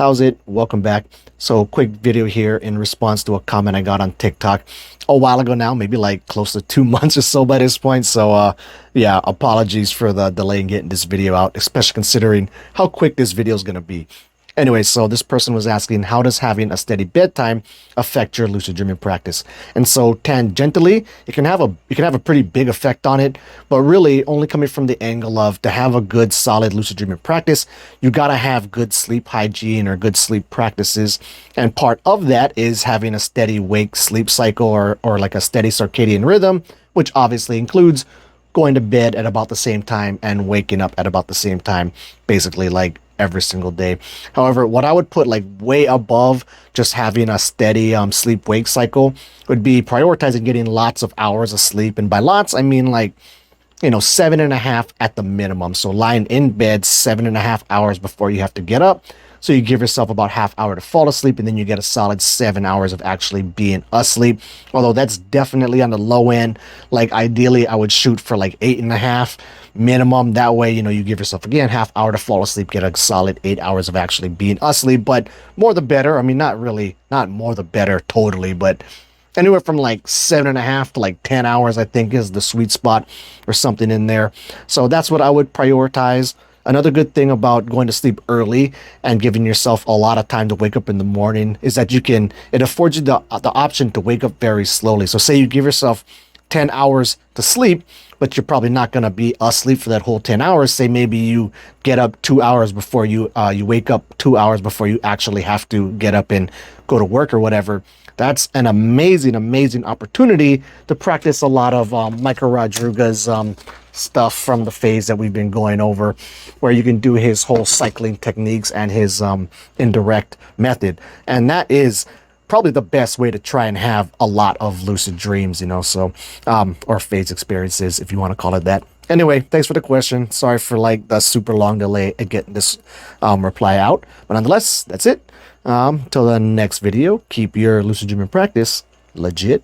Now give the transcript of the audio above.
How's it? Welcome back. So quick video here in response to a comment I got on TikTok a while ago now, maybe like close to 2 months or so by this point. So yeah, apologies for the delay in getting this video out, especially considering how quick this video is going to be. Anyway, so this person was asking, how does having a steady bedtime affect your lucid dreaming practice? And so tangentially, it can have a pretty big effect on it, but really only coming from the angle of to have a good solid lucid dreaming practice, you got to have good sleep hygiene or good sleep practices. And part of that is having a steady wake sleep cycle or like a steady circadian rhythm, which obviously includes going to bed at about the same time and waking up at about the same time, basically like every single day. However, what I would put like way above just having a steady sleep wake cycle would be prioritizing getting lots of hours of sleep. And by lots, I mean like, 7.5 at the minimum. So lying in bed 7.5 hours before you have to get up. So you give yourself about half hour to fall asleep, and then you get a solid 7 hours of actually being asleep. Although that's definitely on the low end. Like ideally, I would shoot for like 8.5 minimum. That way, you give yourself again half hour to fall asleep, get a solid 8 hours of actually being asleep. But more the better. I mean, not more the better totally, but anywhere from like 7.5 to like 10 hours, I think is the sweet spot or something in there. So that's what I would prioritize. Another good thing about going to sleep early and giving yourself a lot of time to wake up in the morning is that it affords you the option to wake up very slowly. So say you give yourself 10 hours to sleep, but you're probably not going to be asleep for that whole 10 hours. Say maybe you get up 2 hours before you wake up 2 hours before you actually have to get up and go to work or whatever. That's an amazing, amazing opportunity to practice a lot of Michael Rodriguez's stuff from the phase that we've been going over, where you can do his whole cycling techniques and his indirect method. And that is probably the best way to try and have a lot of lucid dreams, so or phase experiences, if you want to call it that. Anyway, thanks for the question. Sorry for like the super long delay at getting this reply out, but nonetheless, that's it. Till the next video, keep your lucid dreaming practice legit.